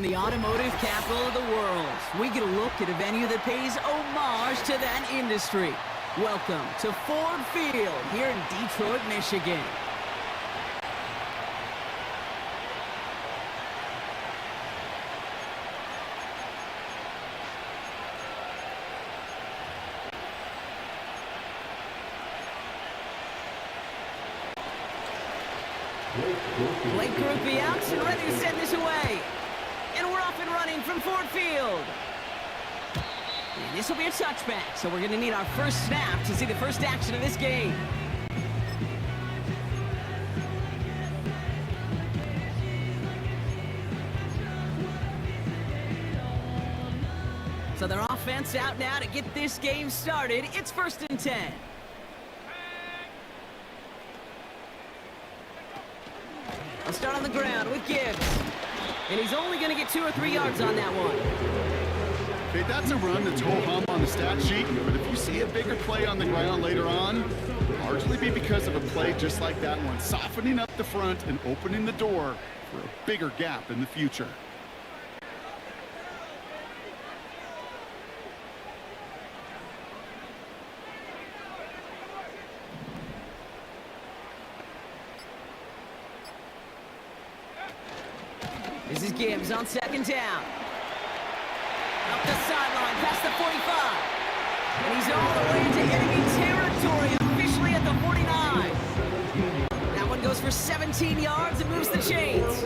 From the automotive capital of the world, we get a look at a venue that pays homage to that industry. Welcome to Ford Field here in Detroit, Michigan. Blake Groupie out and ready to send this away. And we're off and running from Ford Field. And this will be a touchback, so we're going to need our first snap to see the first action of this game. So their offense out now to get this game started. It's 1st and 10. I'll start on the ground with Gibbs. And he's only going to get 2 or 3 yards on that one. Okay, that's a run that's ho-hum on the stat sheet, but if you see a bigger play on the ground later on, largely be because of a play just like that one, softening up the front and opening the door for a bigger gap in the future. This is Gibbs on 2nd down. Up the sideline, past the 45. And he's all the way into enemy territory, officially at the 49. That one goes for 17 yards and moves the chains.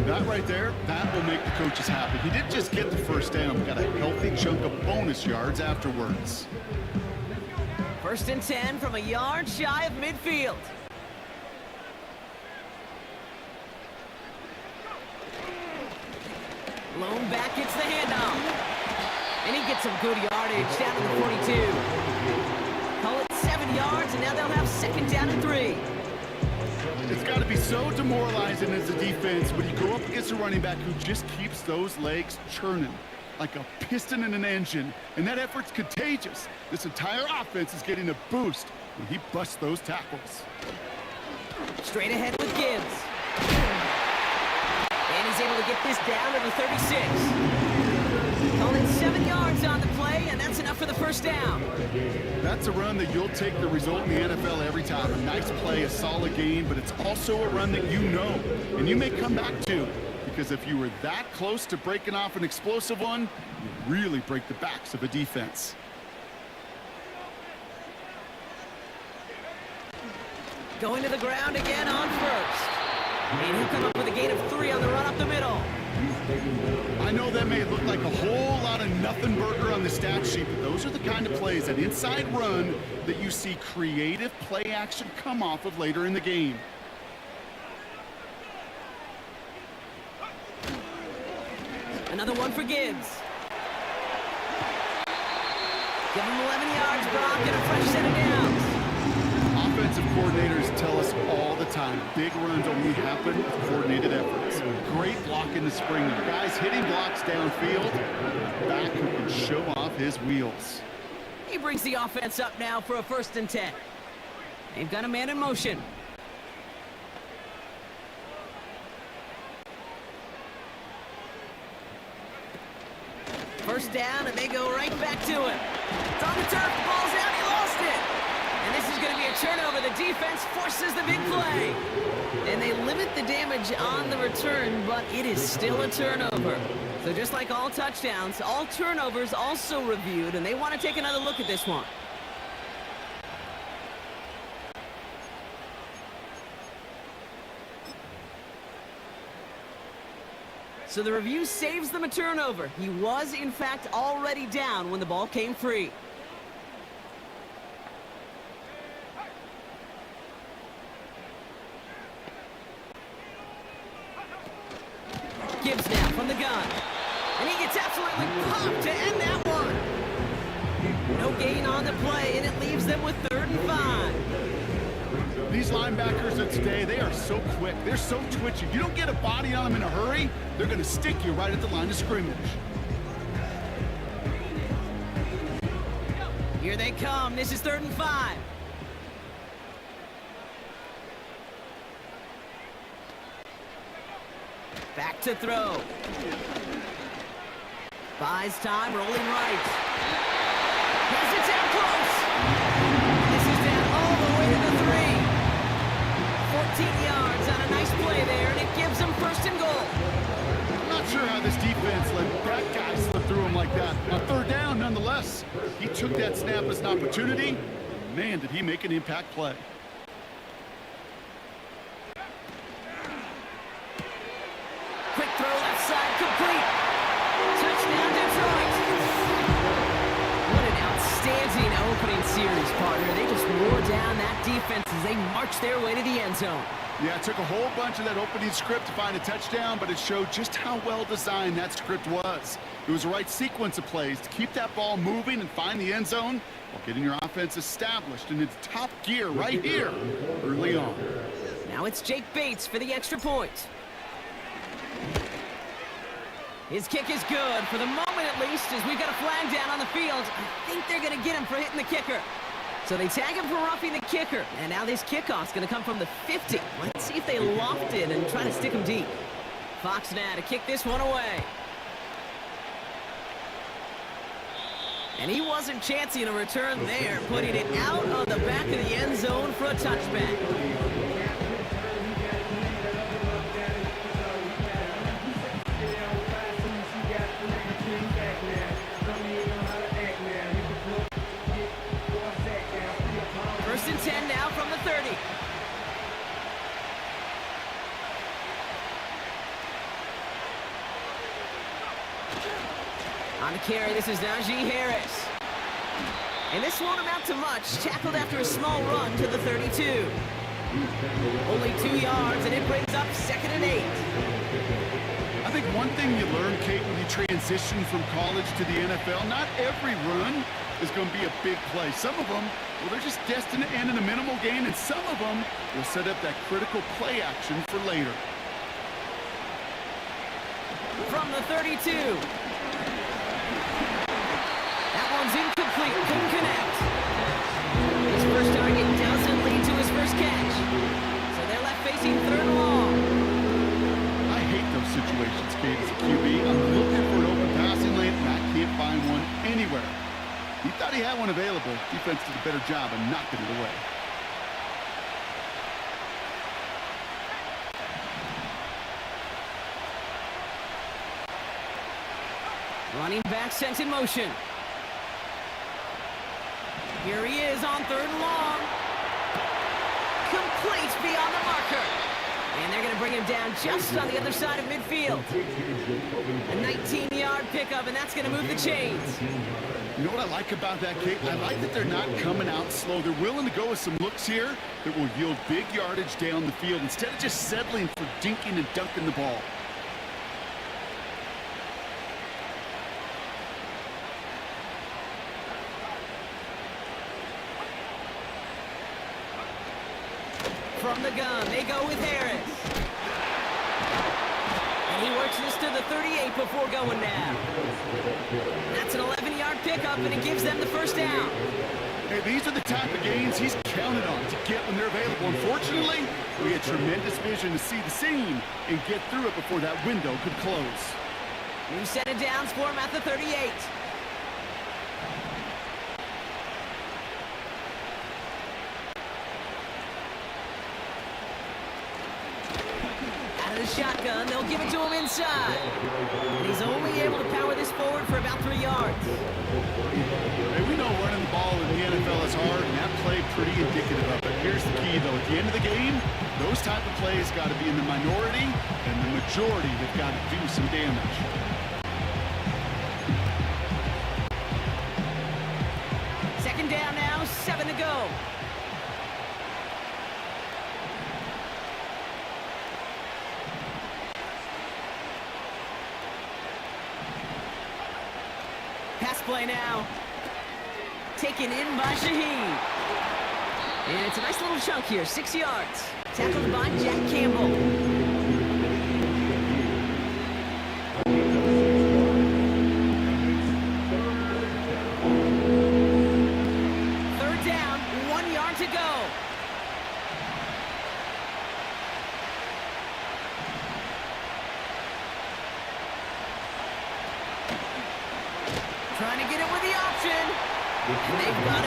That right there, that will make the coaches happy. He didn't just get the first down, got a healthy chunk of bonus yards afterwards. 1st and 10 from a yard shy of midfield. Lone back gets the handoff. And he gets some good yardage down to the 42. Call it 7 yards, and now they'll have 2nd down and 3. It's got to be so demoralizing as a defense when you go up against a running back who just keeps those legs churning like a piston in an engine. And that effort's contagious. This entire offense is getting a boost when he busts those tackles. Straight ahead with Gibbs. And he's able to get this down to the 36. Calling 7 yards on the play, and that's enough for the 1st down. That's a run that you'll take the result in the NFL every time. A nice play, a solid game, but it's also a run that you know, and you may come back to, because if you were that close to breaking off an explosive one, you really break the backs of a defense. Going to the ground again on 1st. And he'll come up with a gain of 3 on the run up the middle. I know that may look like a whole lot of nothing burger on the stat sheet, but those are the kind of plays, that inside run, that you see creative play action come off of later in the game. Another one for Gibbs. Give him 11 yards, Brock, and a fresh set of downs. Offensive coordinators tell us all the time, big runs only happen with coordinated efforts. Great block in the spring. Guys hitting blocks downfield. Back who can show off his wheels. He brings the offense up now for a 1st and 10. They've got a man in motion. First down, and they go right back to him. It's on the turf, the ball's out, he lost it. And this is going to be a turnover. The defense forces the big play. And they limit the damage on the return, but it is still a turnover. So just like all touchdowns, all turnovers also reviewed, and they want to take another look at this one. So the review saves them a turnover. He was, in fact, already down when the ball came free. Gibbs now from the gun. And he gets absolutely popped to end that one. No gain on the play, and it leaves them with 3rd and 5. These linebackers of today, they are so quick. They're so twitchy. You don't get a body on them in a hurry, they're going to stick you right at the line of scrimmage. Here they come. This is 3rd and 5. Back to throw. Buys time, rolling right. Has it down close. This is down all the way to the 3. 14 yards on a nice play there, and it gives them first and goal. I'm not sure how this defense let that guy slip through him like that. On third down, nonetheless. He took that snap as an opportunity. Man, did he make an impact play. Quick throw left side, complete. Touchdown, Detroit. What an outstanding opening series, partner. They just wore down that defense as they marched their way to the end zone. Yeah, it took a whole bunch of that opening script to find a touchdown, but it showed just how well designed that script was. It was the right sequence of plays to keep that ball moving and find the end zone while getting your offense established in its top gear right here early on. Now it's Jake Bates for the extra point. His kick is good, for the moment at least, as we've got a flag down on the field. I think they're going to get him for hitting the kicker. So they tag him for roughing the kicker. And now this kickoff's going to come from the 50. Let's see if they loft it and try to stick him deep. Fox now to kick this one away. And he wasn't chancing a return there, putting it out of the back of the end zone for a touchback. First and 10 now from the 30. On the carry, this is Najee Harris. And this won't amount to much. Tackled after a small run to the 32. Only 2 yards, and it brings up 2nd and 8. I think one thing you learn, Kate, when you transition from college to the NFL, not every run is going to be a big play. Some of them, well, they're just destined to end in a minimal gain, and some of them will set up that critical play action for later. From the 32. That one's incomplete. Couldn't connect. His first target doesn't lead to his first catch. So they're left facing 3rd and long. I hate those situations, Kate, as a QB. I'm looking for an open passing lane, and I can't find one anywhere. He thought he had one available. Defense did a better job of knocking it away. Running back sent in motion. Here he is on 3rd and long. Complete beyond the marker. And they're going to bring him down just on the other side of midfield. A 19-yard pickup, and that's going to move the chains. You know what I like about that, Kate? I like that they're not coming out slow. They're willing to go with some looks here that will yield big yardage down the field instead of just settling for dinking and dunking the ball. From the gun, they go with Harris. And he works this to the 38 before going down. That's an 11-yard pickup, and it gives them the first down. Hey, these are the type of gains he's counted on to get when they're available. Unfortunately, we had tremendous vision to see the seam and get through it before that window could close. New set of downs for him at the 38. Shotgun, they'll give it to him inside. And he's only able to power this forward for about 3 yards. Hey, we know running the ball in the NFL is hard, and that play pretty indicative of it. Here's the key, though. At the end of the game, those type of plays got to be in the minority, and the majority have got to do some damage. Second down now, 7 to go. Pass play now. Taken in by Shaheed. And it's a nice little chunk here, 6 yards. Tackled by Jack Campbell. Third down, 1 yard to go.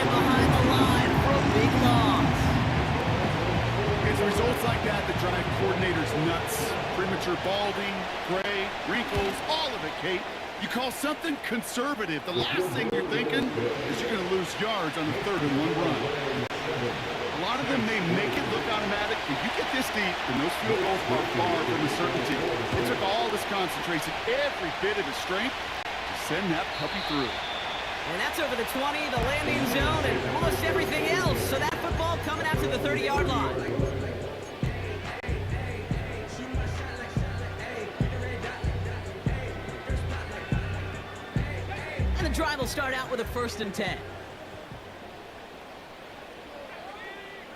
him behind the line for a big loss. It's results like that that drive coordinators nuts. Premature balding, gray, wrinkles, all of it, Kate. You call something conservative. The last thing you're thinking is you're going to lose yards on the 3rd and 1 run. A lot of them may make it look automatic, but you get this deep, and those field goals are far from a certainty. It took all this concentration, every bit of his strength, to send that puppy through. And that's over the 20, the landing zone, and almost everything else. So that football coming out to the 30-yard line. And the drive will start out with a 1st and 10.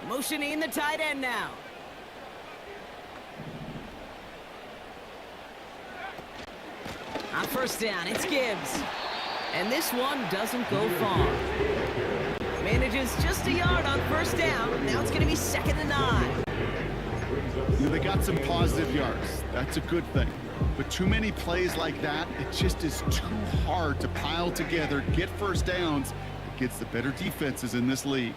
Motioning the tight end now. On 1st down, it's Gibbs. And this one doesn't go far. Manages just a yard on 1st down. Now it's going to be 2nd and 9. You know, they got some positive yards. That's a good thing. But too many plays like that, it just is too hard to pile together, get 1st downs against the better defenses in this league.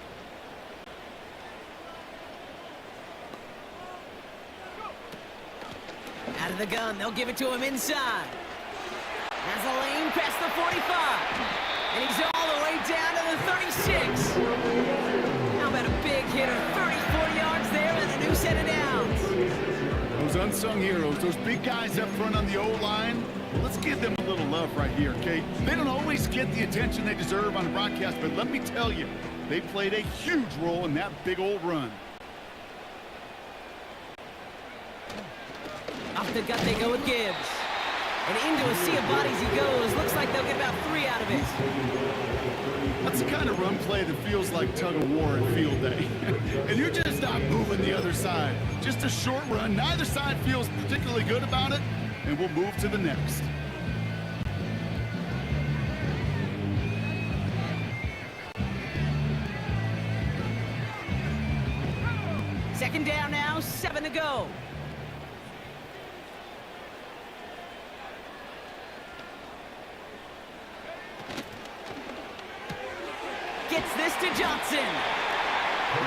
Out of the gun, they'll give it to him inside. Has a lane past the 45. And he's all the way down to the 36. How about a big hitter? 34 yards there and a new set of downs. Those unsung heroes, those big guys up front on the O-line, well, let's give them a little love right here, okay? They don't always get the attention they deserve on the broadcast, but let me tell you, they played a huge role in that big old run. Off the gut they go with Gibbs. And into a sea of bodies he goes. Looks like they'll get about 3 out of it. That's the kind of run play that feels like tug of war at field day. And you're just not moving the other side. Just a short run. Neither side feels particularly good about it. And we'll move to the next. Second down now, 7 to go. Gets this to Johnson.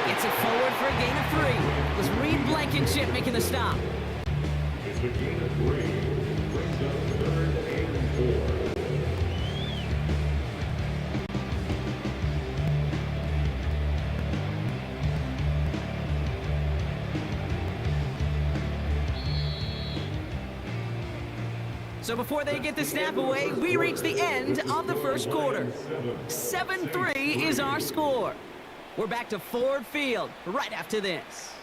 Gets it forward for a gain of 3. It was Reed Blankenship making the stop. It's a gain of 3. Brings up 3rd and 4. So before they get the snap away, we reach the end of the 1st quarter. 7-3 is our score. We're back to Ford Field right after this.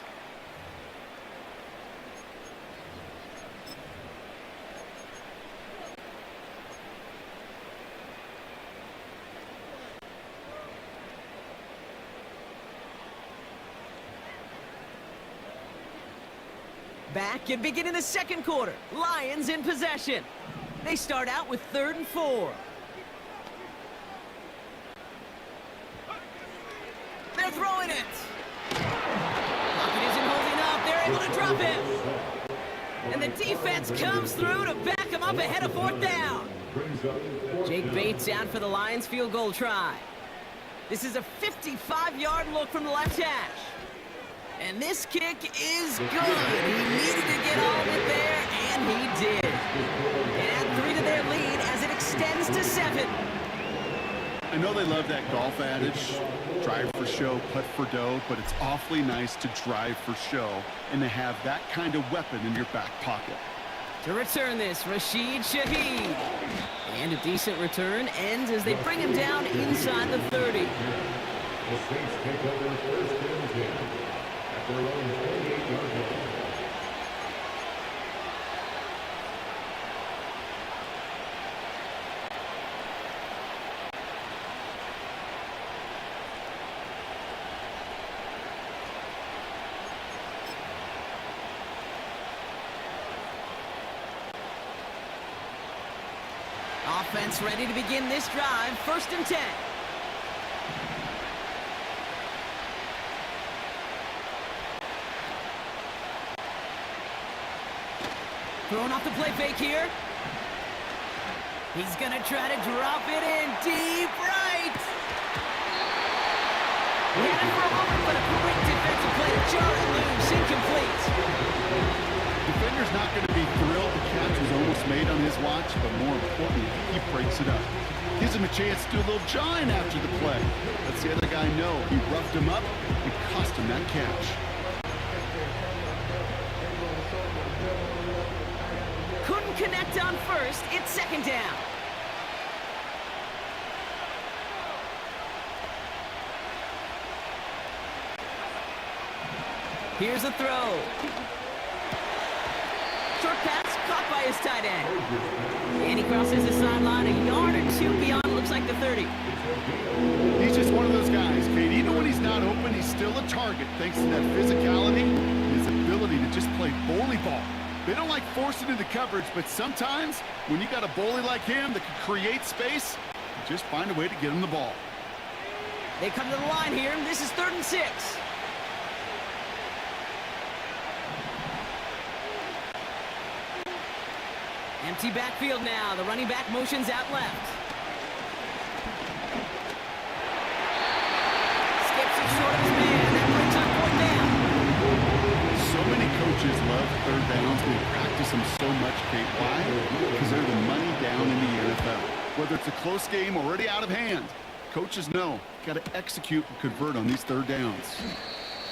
Back and beginning the 2nd quarter. Lions in possession. They start out with 3rd and 4. They're throwing it. Pocket isn't holding up. They're able to drop it. And the defense comes through to back them up ahead of 4th down. Jake Bates out for the Lions field goal try. This is a 55-yard look from the left hash. And this kick is good. He needed to get all of it there, and he did. And add 3 to their lead as it extends to 7. I know they love that golf adage, drive for show, putt for dough, but it's awfully nice to drive for show and to have that kind of weapon in your back pocket. To return this, Rashid Shaheed. And a decent return ends as they bring him down inside the 30. The Saints take over 1st and 10. At their own 28-yard line. Offense ready to begin this drive. 1st and 10. Throwing off the play fake here. He's going to try to drop it in deep right. He had it for a moment, but a great defensive play to jar it loose, incomplete. Defender's not going to be thrilled the catch was almost made on his watch, but more importantly, he breaks it up. Gives him a chance to do a little jawing after the play. Lets the other guy know he roughed him up and cost him that catch. Couldn't connect on first. It's second down. Here's a throw. Short pass caught by his tight end. And he crosses the sideline a yard or two beyond, looks like the 30. He's just one of those guys, Kate. Even when he's not open, he's still a target thanks to that physicality and his ability to just play bully ball. They don't like forcing into coverage, but sometimes when you got a bully like him that can create space, you just find a way to get him the ball. They come to the line here. This is 3rd and 6. Empty backfield now. The running back motions out left. Skips it short of his man. That brings up 4th down. So many coaches love third downs. They practice them so much, Kate. Why? Because they're the money down in the NFL. Whether it's a close game already out of hand, coaches know got to execute and convert on these third downs.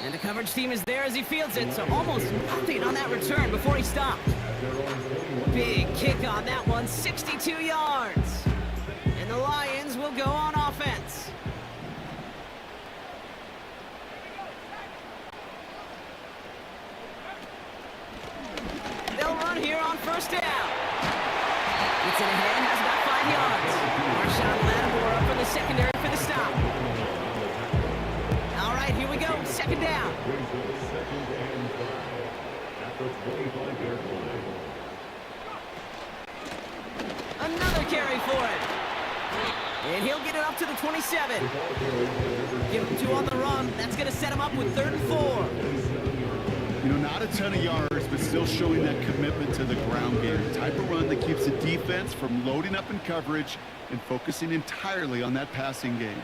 And the coverage team is there as he fields it, so almost nothing on that return before he stopped. Big kick on that one, 62 yards. And the Lions will go on offense. They'll run here on 1st down. Gets it ahead, has about 5 yards. Marshawn Lattimore up for the secondary for the stop. All right, here we go, 2nd down. Another carry for him. And he'll get it up to the 27. Give him 2 on the run. That's going to set him up with 3rd and 4. You know, not a ton of yards, but still showing that commitment to the ground game. The type of run that keeps the defense from loading up in coverage and focusing entirely on that passing game.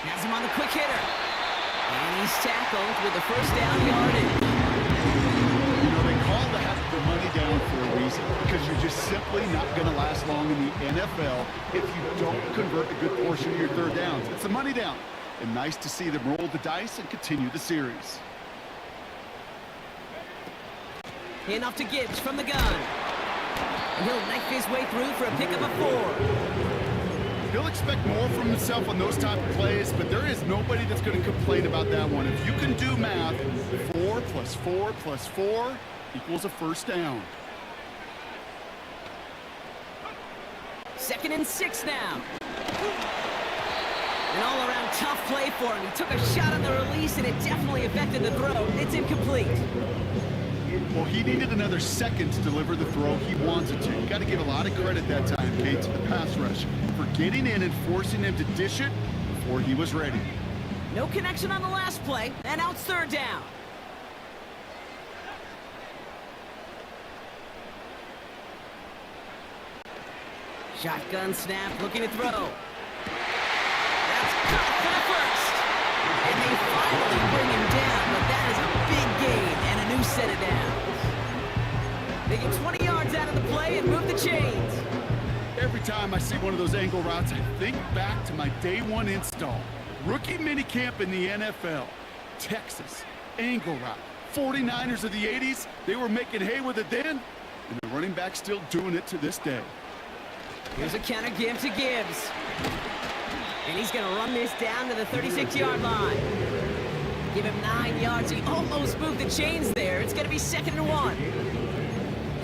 Has him on the quick hitter. And he's tackled with the 1st down yardage. You know, they call the money down for a reason, because you're just simply not going to last long in the NFL if you don't convert a good portion of your third downs. It's a money down. And nice to see them roll the dice and continue the series. Handoff to Gibbs from the gun. And he'll knife his way through for a pickup of 4. He'll expect more from himself on those type of plays, but there is nobody that's going to complain about that one. If you can do math, 4 plus 4 plus 4 equals a 1st down. 2nd and 6 now. An all-around tough play for him. He took a shot on the release, and it definitely affected the throw. It's incomplete. Well, he needed another second to deliver the throw he wanted to. You got to give a lot of credit that time, Kate, to the pass rush for getting in and forcing him to dish it before he was ready. No connection on the last play, and now it's 3rd down. Shotgun snap, looking to throw. That's caught for the 1st. And they finally bring him down, but that is a big gain and a new set of downs. They get 20 yards out of the play and move the chains. Every time I see one of those angle routes, I think back to my day 1 install. Rookie minicamp in the NFL. Texas, angle route. 49ers of the 80s, they were making hay with it then, and the running back still doing it to this day. Here's a counter give to Gibbs. And he's going to run this down to the 36-yard line. Give him 9 yards. He almost moved the chains there. It's going to be 2nd and 1.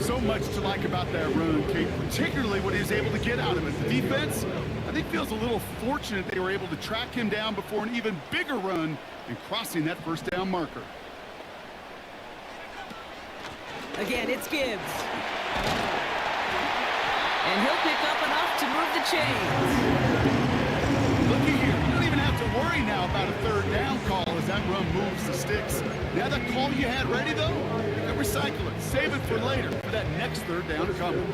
So much to like about that run, Kate, particularly what he was able to get out of it. The defense, I think, feels a little fortunate they were able to track him down before an even bigger run and crossing that 1st down marker. Again, it's Gibbs. And he'll pick up enough to move the chains. Looky here, you don't even have to worry now about a 3rd down call as that run moves the sticks. Now that call you had ready, though, you can recycle it. Save it for later, for that next 3rd down coming.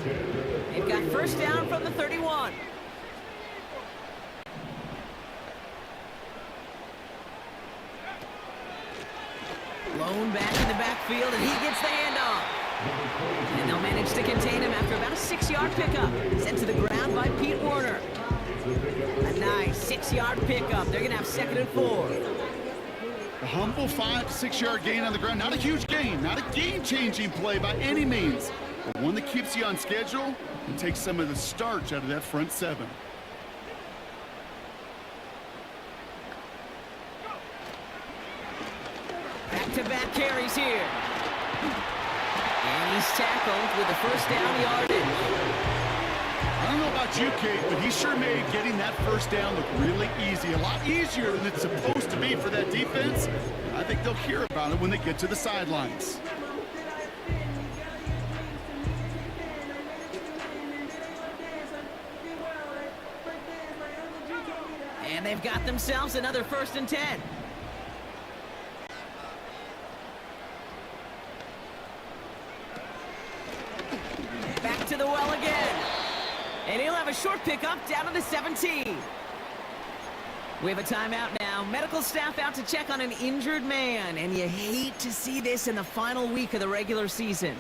They've got 1st down from the 31. Blown back in the backfield, and he gets the handoff. And they'll manage to contain him after about a 6-yard pickup. Sent to the ground by Pete Warner. A nice 6-yard pickup. They're going to have 2nd and 4. A humble 5 to 6 yard gain on the ground. Not a huge gain, not a game-changing play by any means, but one that keeps you on schedule and takes some of the starch out of that front 7. Back-to-back carries here. And he's tackled with the first down yardage. I don't know about you, Kate, but he sure made getting that first down look really easy. A lot easier than it's supposed to be for that defense. I think they'll hear about it when they get to the sidelines. And they've got themselves another 1st and 10. Back to the well again. And he'll have a short pickup down to the 17. We have a timeout now. Medical staff out to check on an injured man. And you hate to see this in the final week of the regular season.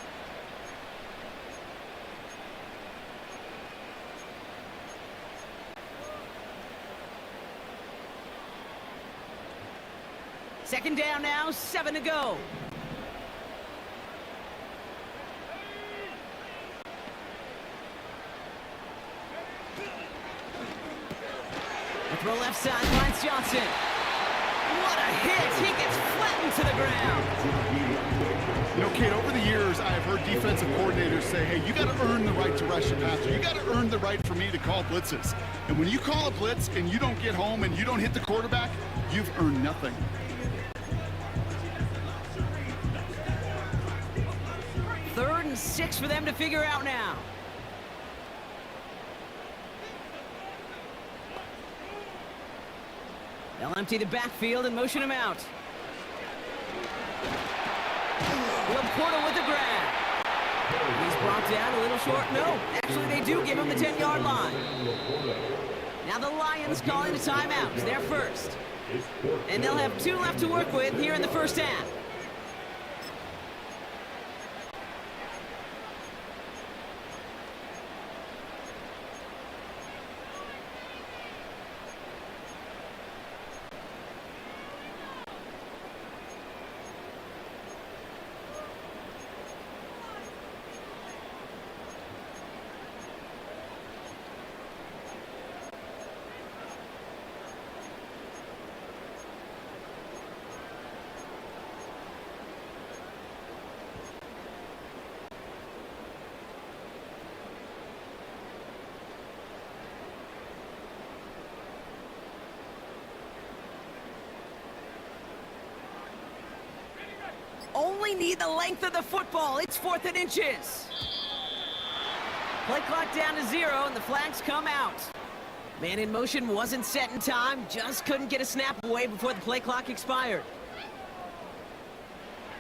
Second down now, 7 to go. Throw left side, finds Johnson. What a hit! He gets flattened to the ground. You know, Kate, over the years, I have heard defensive coordinators say, hey, you got to earn the right to rush your passer. You got to earn the right for me to call blitzes. And when you call a blitz and you don't get home and you don't hit the quarterback, you've earned nothing. Third and 6 for them to figure out now. They'll empty the backfield and motion him out. Will Porter with the grab. He's brought down a little short. No, actually they do give him the 10-yard line. Now the Lions calling a timeout. They're first. And they'll have 2 left to work with here in the first half. Only need the length of the football. It's 4th and inches. Play clock down to 0, and the flags come out. Man in motion wasn't set in time. Just couldn't get a snap away before the play clock expired.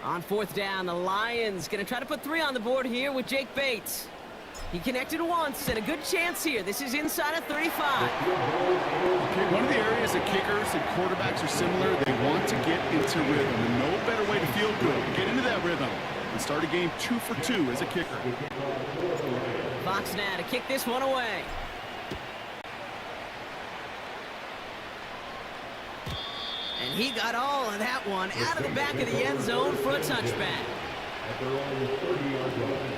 On 4th down, the Lions going to try to put 3 on the board here with Jake Bates. He connected once, and a good chance here. This is inside of 35. Okay, one of the areas that kickers and quarterbacks are similar, they want to get into rhythm. And no better way to feel good, get into that rhythm, and start a game 2 for 2 as a kicker. Fox now to kick this one away. And he got all of that one out of the back of the end zone for a touchback. At their own 30-yard line.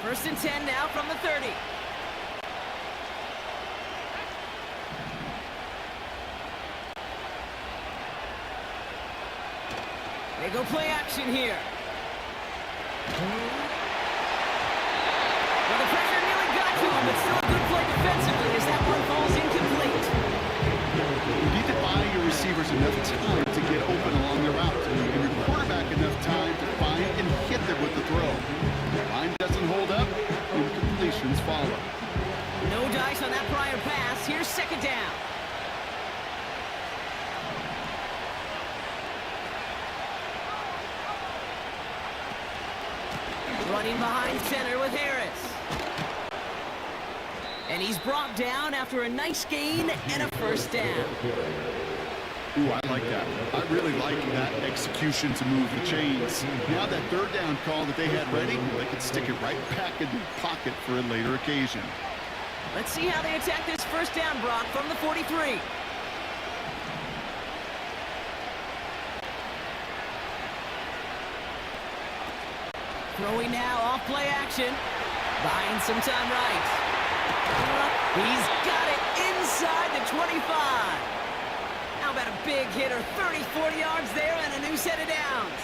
First and 10 now from the 30. They go play action here. Well, the pressure nearly got to him, but still a good play defensively as that one falls incomplete. You need to buy your receivers enough time to get open along their route, and your quarterback enough time to find and hit them with the throw. The line doesn't hold up, incompletions follow. No dice on that prior pass. Here's second down. Running behind center with Harris. And he's brought down after a nice gain and a first down. Ooh, I like that. I really like that execution to move the chains. Now that third down call that they had ready, they could stick it right back in the pocket for a later occasion. Let's see how they attack this first down, Brock, from the 43. Throwing now, off play action. Buying some time right. He's got it inside the 25. How about a big hitter, 30, 40 yards there and a new set of downs.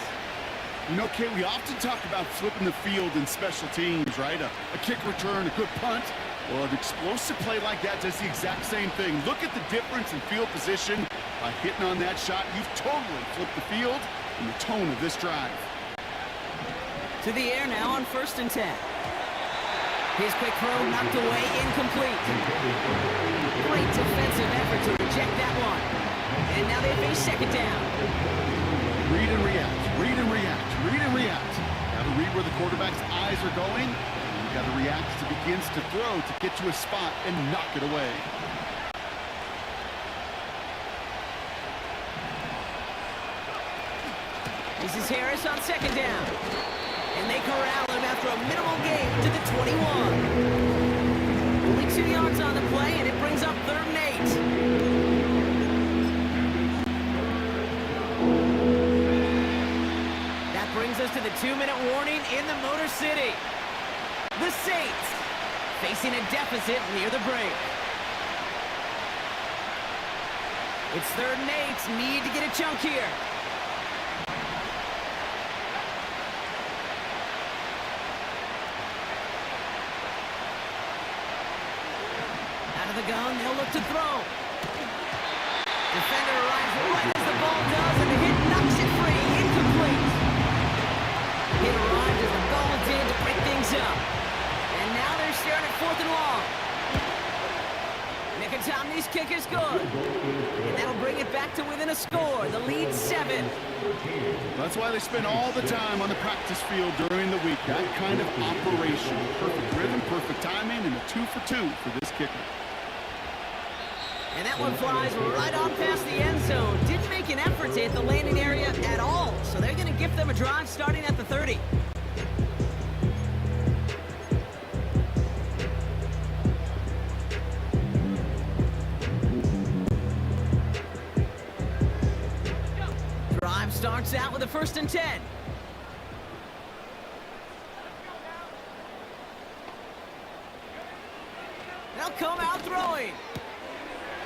You know, Kate, we often talk about flipping the field in special teams, right? A kick return, a good punt. Well, an explosive play like that does the exact same thing. Look at the difference in field position. By hitting on that shot, you've totally flipped the field and the tone of this drive. To the air now on 1st and 10. His quick throw knocked away, incomplete. Great defensive effort to reject that one. And now they face second down. Read and react, read and react, read and react. Got to read where the quarterback's eyes are going. And you got to react as he begins to throw to get to a spot and knock it away. This is Harris on second down. And they corral him after a minimal gain to the 21. Only 2 yards on the play, and it brings up 3rd and 8. That brings us to the 2-minute warning in the Motor City. The Saints facing a deficit near the break. It's 3rd and 8. Need to get a chunk here. The gun, they'll look to throw. Defender arrives right as the ball does, and the hit knocks it free. Incomplete. Hit arrived as the ball did to break things up. And now they're staring at 4th and long. Nicotomni's kick is good. And that'll bring it back to within a score. The lead 7. That's why they spend all the time on the practice field during the week. That kind of operation. Perfect rhythm, perfect timing, and a 2 for 2 for this kicker. And that one flies right on past the end zone. Didn't make an effort to hit the landing area at all. So they're going to gift them a drive starting at the 30. Drive starts out with a 1st and 10. They'll come out throwing.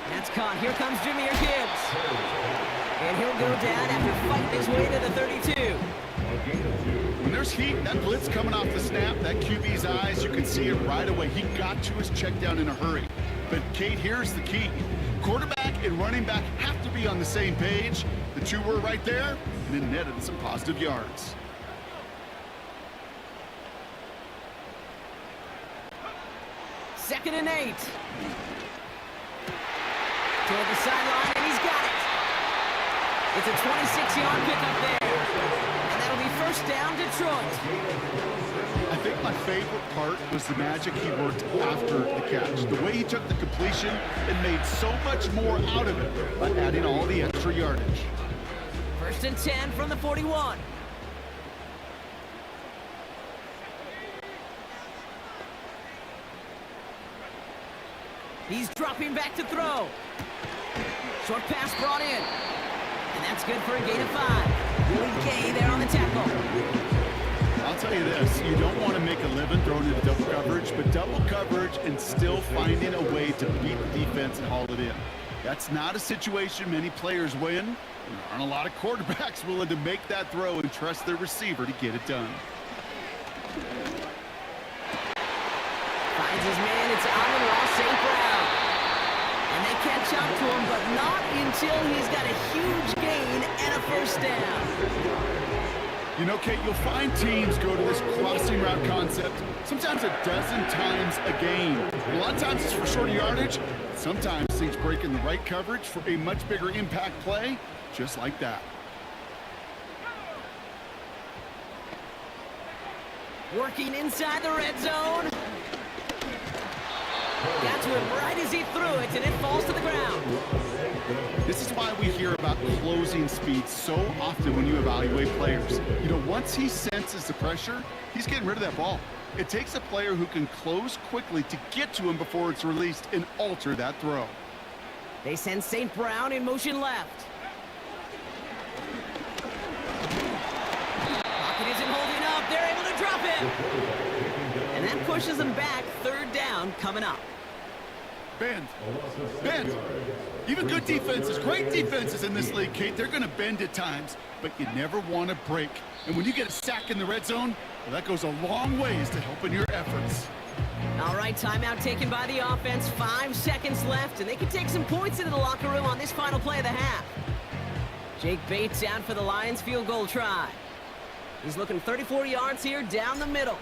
That's caught. Here comes Jahmyr Gibbs. And he'll go down after fighting his way to the 32. When there's heat, that blitz coming off the snap, that QB's eyes, you can see it right away. He got to his check down in a hurry. But, Kate, here's the key. Quarterback and running back have to be on the same page. The two were right there, and it netted some positive yards. Second and 8. Toward the sideline, and he's got it. It's a 26-yard pickup there. And that'll be 1st down, Detroit. I think my favorite part was the magic he worked after the catch. The way he took the completion and made so much more out of it by adding all the extra yardage. 1st and 10 from the 41. He's dropping back to throw. Short pass brought in. And that's good for a gain of 5. Willie Gay there on the tackle. I'll tell you this, you don't want to make a living throwing into double coverage, but double coverage and still finding a way to beat the defense and haul it in. That's not a situation many players win. There aren't a lot of quarterbacks willing to make that throw and trust their receiver to get it done. Finds his man, it's Amon-Ra St. Brown. And they catch up to him, but not until he's got a huge gain and a 1st down. You know, Kate, you'll find teams go to this crossing route concept sometimes a dozen times a game. A lot of times it's for shorter yardage. Sometimes things break in the right coverage for a much bigger impact play, just like that. Working inside the red zone. Got to him right as he threw it, and it falls to the ground. This is why we hear about closing speed so often when you evaluate players. You know, once he senses the pressure, he's getting rid of that ball. It takes a player who can close quickly to get to him before it's released and alter that throw. They send St. Brown in motion left. Pocket isn't holding up. They're able to drop it. And that pushes them back. Third down coming up. Bend. Bend. Even good defenses, great defenses in this league, Kate, they're going to bend at times, but you never want to break. And when you get a sack in the red zone, well, that goes a long ways to helping your efforts. All right, timeout taken by the offense. 5 seconds left, and they can take some points into the locker room on this final play of the half. Jake Bates out for the Lions field goal try. He's looking 34 yards here down the middle.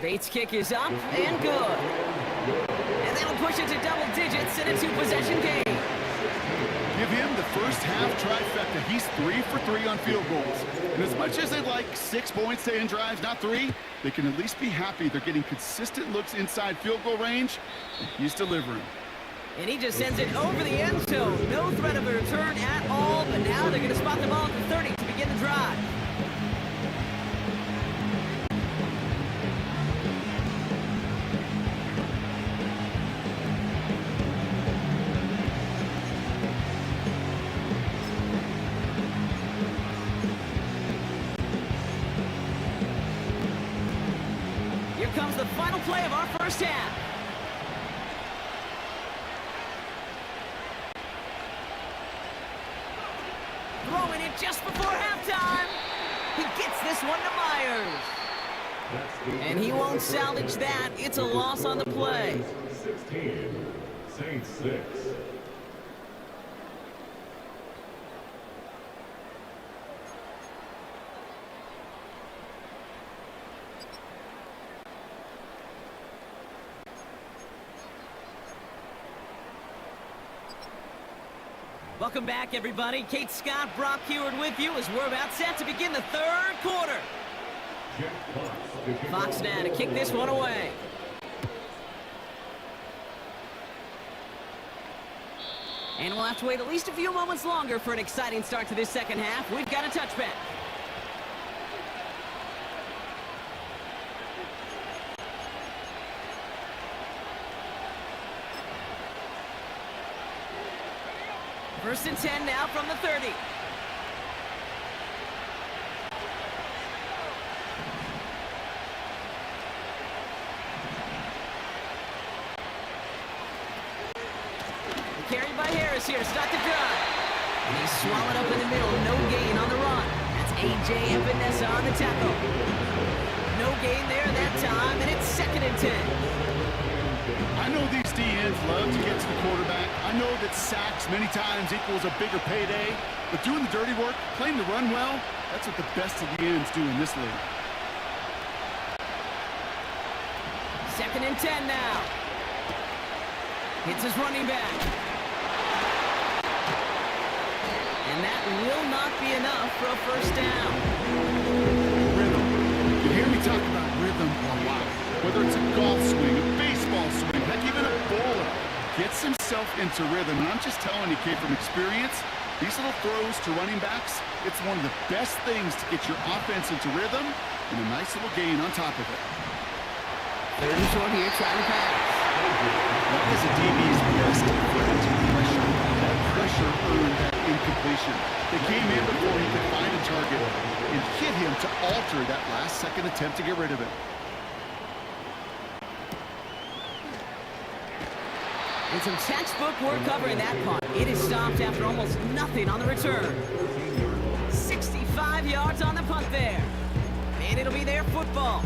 Bates' kick is up and good. And that'll push it to double digits in a 2-possession game. Give him the first half trifecta. He's 3 for 3 on field goals. And as much as they like 6 points to end drives, not 3, they can at least be happy they're getting consistent looks inside field goal range. He's delivering. And he just sends it over the end zone. No threat of a return at all, but now they're going to spot the ball at the 30 to begin the drive. Comes the final play of our first half. Throwing it just before halftime. He gets this one to Myers. And he won't salvage that. It's a loss on the play. 16, Saints 6. Welcome back, everybody. Kate Scott, Brock Heward with you as we're about set to begin the third quarter. Fox now to kick this one away. And we'll have to wait at least a few moments longer for an exciting start to this second half. We've got a touchback. First and 10 now from the 30. Carried by Harris here to start the drive. And he's swallowed up in the middle. No gain on the run. That's A.J. Epinesa on the tackle. No gain there that time, and it's second and 10. I know these DNs love to get to the quarterback. I know that sacks many times equals a bigger payday. But doing the dirty work, playing the run well, that's what the best of the ends do in this league. Second and 10 now. Hits his running back. And that will not be enough for a first down. Rhythm. You hear me talk about rhythm a lot. Whether it's a golf swing, a baseball swing, heck, even a bowler gets himself into rhythm. And I'm just telling you, Kate, from experience, these little throws to running backs, it's one of the best things to get your offense into rhythm and a nice little gain on top of it. Third and short here, trying to pass. That is a DB's best friend, pressure. That pressure earned that incompletion. They came in before he could find a target and hit him to alter that last-second attempt to get rid of it. And some textbook work covering that punt. It is stopped after almost nothing on the return. 65 yards on the punt there. And it'll be their football.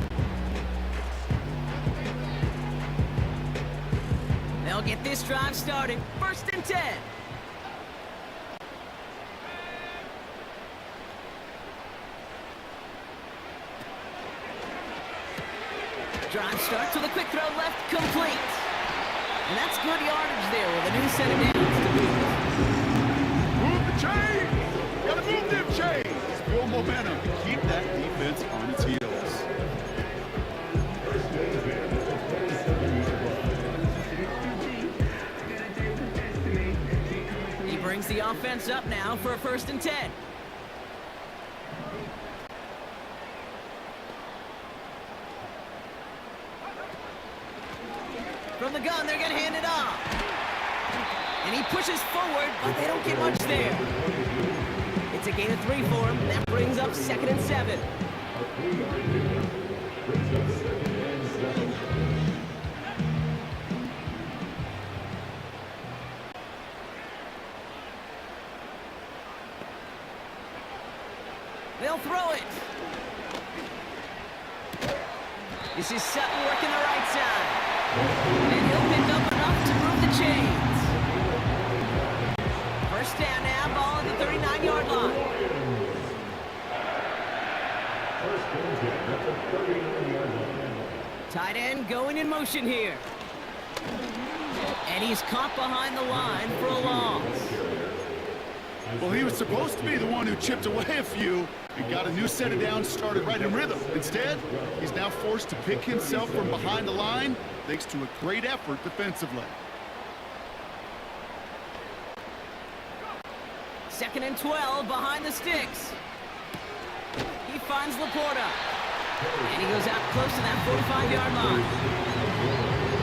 They'll get this drive started. First and 10. Drive starts with a quick throw left, complete. And that's good yardage there with a new set of downs to boot. Move the chains! Gotta move them chains! Build momentum to keep that defense on its heels. sets up now for a 1st and 10. From the gun, they're going to hand it off. And he pushes forward, but they don't get much there. It's a gain of 3 for him. That brings up 2nd and 7. They'll throw it. This is Sutton working the right side. And he'll pick up enough to move the chains. 1st down now, ball at the 39-yard line. Tight end going in motion here. And he's caught behind the line for a loss. Well, he was supposed to be the one who chipped away a few and got a new set of downs started right in rhythm. Instead, he's now forced to pick himself from behind the line thanks to a great effort defensively. 2nd and 12 behind the sticks. He finds Laporta. And he goes out close to that 45-yard line.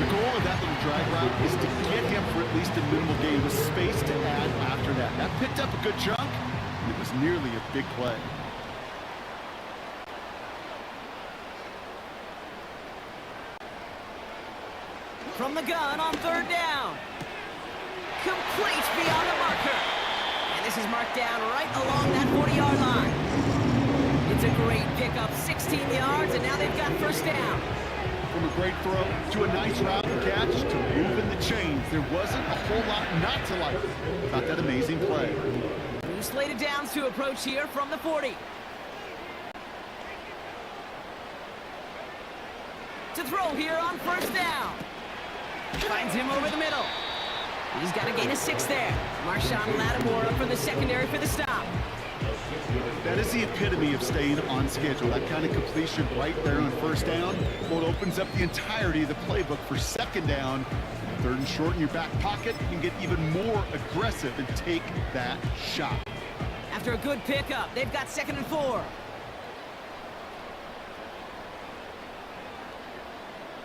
The goal of that little drag route is to get him for at least a minimal gain with space to add after that. That picked up a good chunk, and it was nearly a big play. From the gun on 3rd down. Complete beyond the marker. And this is marked down right along that 40-yard line. It's a great pickup, 16 yards, and now they've got 1st down. From a great throw to a nice route and catch to moving the chains, there wasn't a whole lot not to like about that amazing play. 2 slated downs to approach here from the 40. To throw here on 1st down. Finds him over the middle. He's got a gain of 6 there. Marshawn Lattimore up from the secondary for the stop. That is the epitome of staying on schedule. That kind of completion right there on 1st down. Well, it opens up the entirety of the playbook for 2nd down. 3rd and short in your back pocket. You can get even more aggressive and take that shot. After a good pickup, they've got 2nd and 4.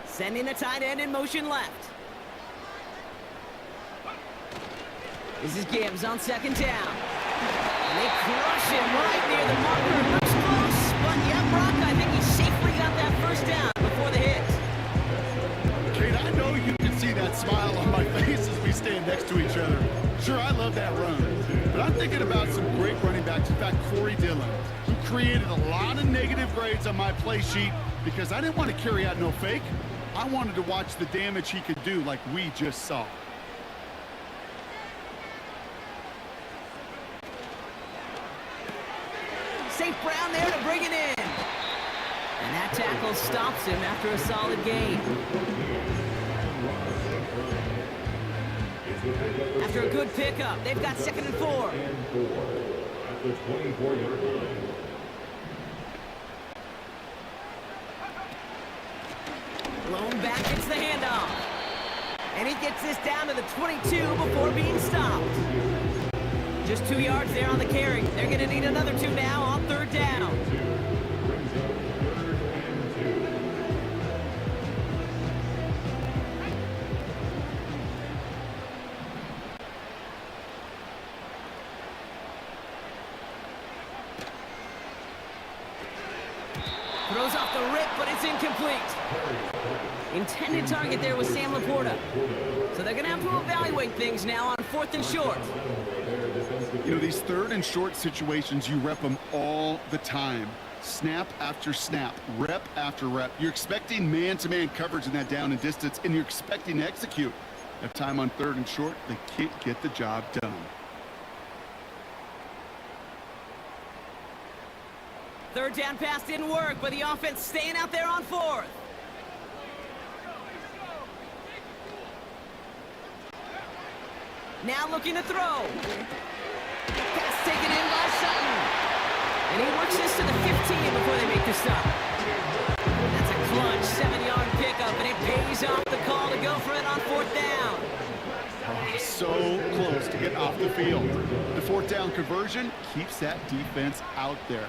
Sending the tight end in motion left. This is Gibbs on 2nd down. And they crush him right near the marker. Looks close, but yeah, Brock, I think he safely got that 1st down before the hit. Kate, I know you can see that smile on my face as we stand next to each other. Sure, I love that run. But I'm thinking about some great running backs. In fact, Corey Dillon, who created a lot of negative grades on my play sheet because I didn't want to carry out no fake. I wanted to watch the damage he could do like we just saw. St. Brown there to bring it in. And that tackle stops him after a solid gain. After a good pickup, they've got 2nd and 4. At the 24-yard line. Blown back, gets the handoff. And he gets this down to the 22 before being stopped. Just 2 yards there on the carry. They're going to need another 2 now on 3rd down. Throws off the rip, but it's incomplete. Intended target there was Sam Laporta. So they're going to have to evaluate things now on 4th and short. You know, these 3rd and short situations, you rep them all the time. Snap after snap, rep after rep. You're expecting man-to-man coverage in that down and distance, and you're expecting to execute. That time on 3rd and short, they can't get the job done. Third down pass didn't work, but the offense staying out there on 4th. Now looking to throw. Pass taken in by Sutton. And he works this to the 15 before they make the stop. That's a clutch 7-yard pickup, and it pays off the call to go for it on 4th down. So close to get off the field. The fourth down conversion keeps that defense out there.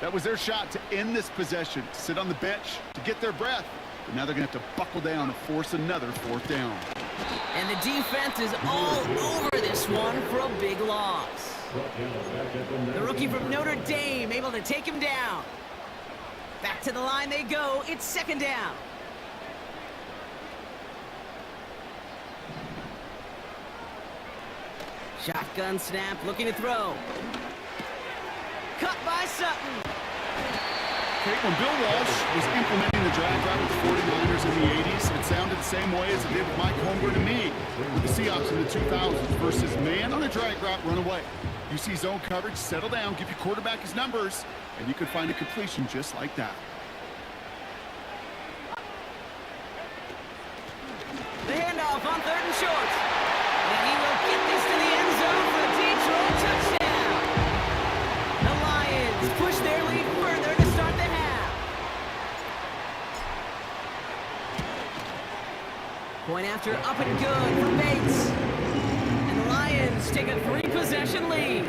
That was their shot to end this possession, to sit on the bench, to get their breath. But now they're going to have to buckle down and force another fourth down. And the defense is all over this one for a big loss. The rookie from Notre Dame able to take him down. Back to the line they go. It's second down. Shotgun snap, looking to throw. Cut by Sutton. Okay, when Bill Walsh was implementing the drag route with the 49ers in the 80s, it sounded the same way as it did with Mike Holmgren and me with the Seahawks in the 2000s versus man on a drag route, run away. You see zone coverage, settle down, give your quarterback his numbers, and you could find a completion just like that. The handoff on third and short. And he will get this to the end zone for a Detroit touchdown. The Lions push their lead further to start the half. Point after up and good for Bates. And the Lions take a 3-possession lead.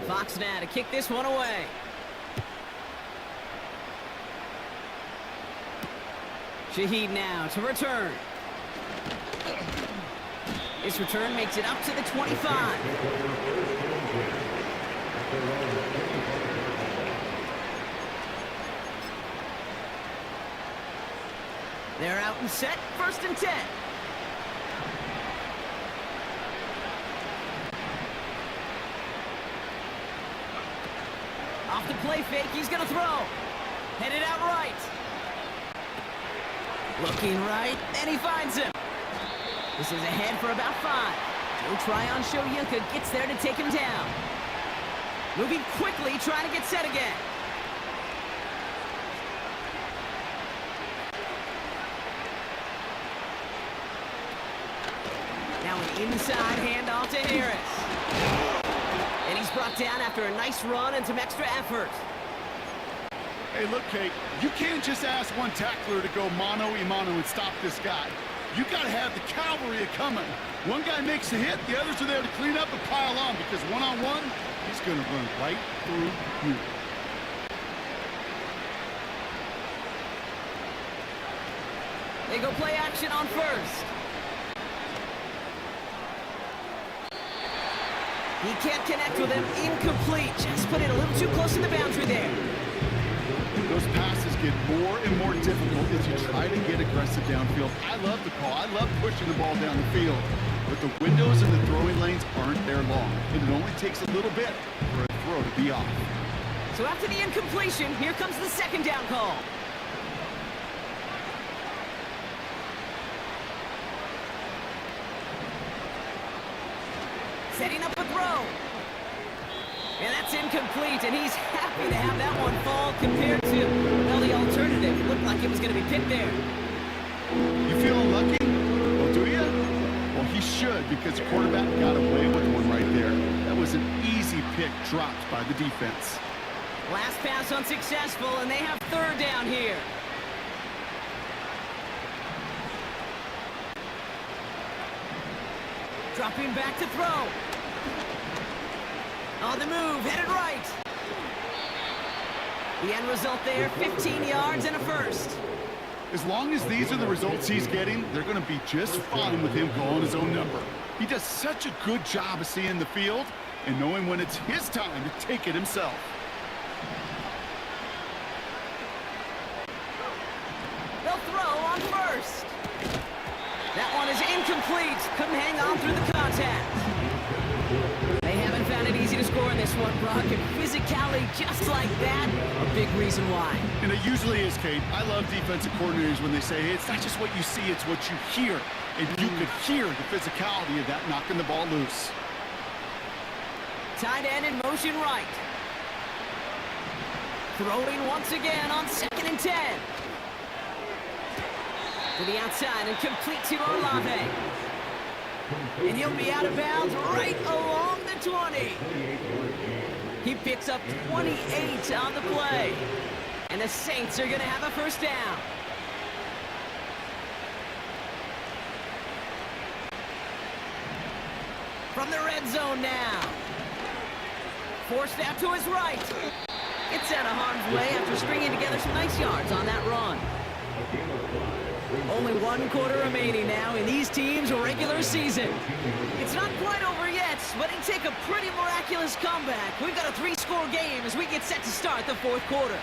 Fox now to kick this one away. Shaheed now to return. This return makes it up to the 25. They're out and set, 1st and 10. Off the play fake, he's gonna throw. Headed out right. Looking right, and he finds him. This is ahead for about 5. Joe Tryon Shoyinka gets there to take him down. Moving quickly, trying to get set again. Now an inside handoff to Harris. And he's brought down after a nice run and some extra effort. Hey, look, Kate, you can't just ask one tackler to go mano-a-mano and stop this guy. You got to have the cavalry coming. One guy makes a hit, the others are there to clean up and pile on, because one-on-one, he's going to run right through you. They go play action on first. He can't connect with him. Incomplete. Just put it a little too close to the boundary there. Those passes get more and more difficult as you try to get aggressive downfield. I love the call. I love pushing the ball down the field. But the windows in the throwing lanes aren't there long. And it only takes a little bit for a throw to be off. So after the incompletion, here comes the second down call. Setting up a throw. And that's incomplete, and he's happy to have that one fall compared to, well, the alternative. Looked like it was going to be picked there. You feeling lucky? Well, do you? Well, he should, because the quarterback got away with one right there. That was an easy pick dropped by the defense. Last pass unsuccessful, and they have third down here. Dropping back to throw. On the move, headed right. The end result there, 15 yards and a first. As long as these are the results he's getting, they're going to be just fine with him calling his own number. He does such a good job of seeing the field and knowing when it's his time to take it himself. They'll throw on first. That one is incomplete. Couldn't hang on through the contact. They haven't found it easy to score in this one, Brock, and physicality just like that, a big reason why. And it usually is, Kate. I love defensive coordinators when they say, hey, it's not just what you see, it's what you hear. And you could hear the physicality of that knocking the ball loose. Tight end in motion right. Throwing once again on 2nd and 10. To the outside and complete to Olave. And he'll be out of bounds right along the 20. He picks up 28 on the play. And the Saints are going to have a first down. From the red zone now. Forced out to his right. Gets out of harm's way after stringing together some nice yards on that run. Only one quarter remaining now in these teams' regular season. It's not quite over yet, but they take a pretty miraculous comeback. We've got a 3-score game as we get set to start the fourth quarter.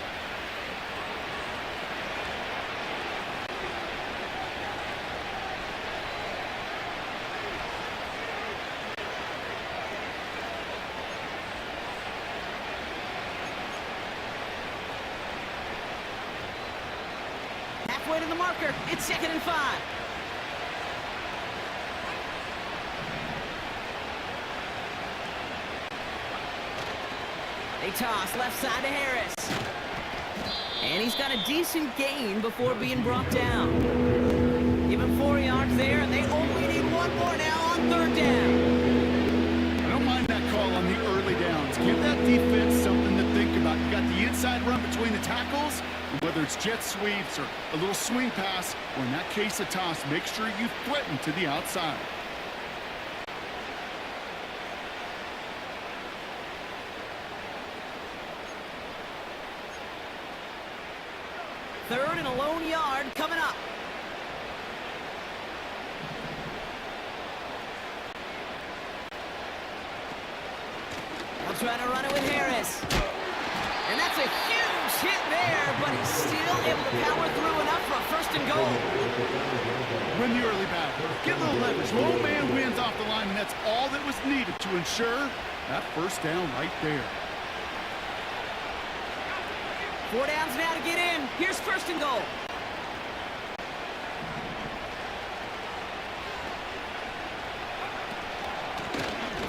Halfway to the marker. It's 2nd and 5. They toss left side to Harris. And he's got a decent gain before being brought down. Give him 4 yards there, and they only need one more now on 3rd down. I don't mind that call on the early downs. Give that defense something to think about. You got the inside run between the tackles, and whether it's jet sweeps or a little swing pass, or in that case a toss, make sure you threaten to the outside. Third and a lone yard coming up. They'll try to run it with Harris. And that's a huge hit there, but he's still able to power through enough for a 1st and goal. Win the early battle. Get a little leverage. Low man wins off the line, and that's all that was needed to ensure that 1st down right there. 4 downs now to get in. Here's 1st and goal.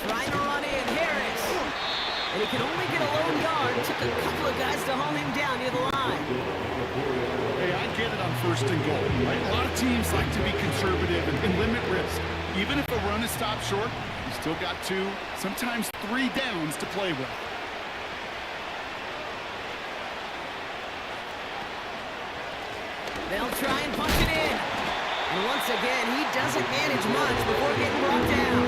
Trying to run in, Harris. And he can only get a lone yard. Took a couple of guys to haul him down near the line. Hey, I get it on 1st and goal, right? A lot of teams like to be conservative and limit risk. Even if a run is stopped short, you still got 2, sometimes 3 downs to play with. They'll try and punch it in. And once again, he doesn't manage much before getting brought down.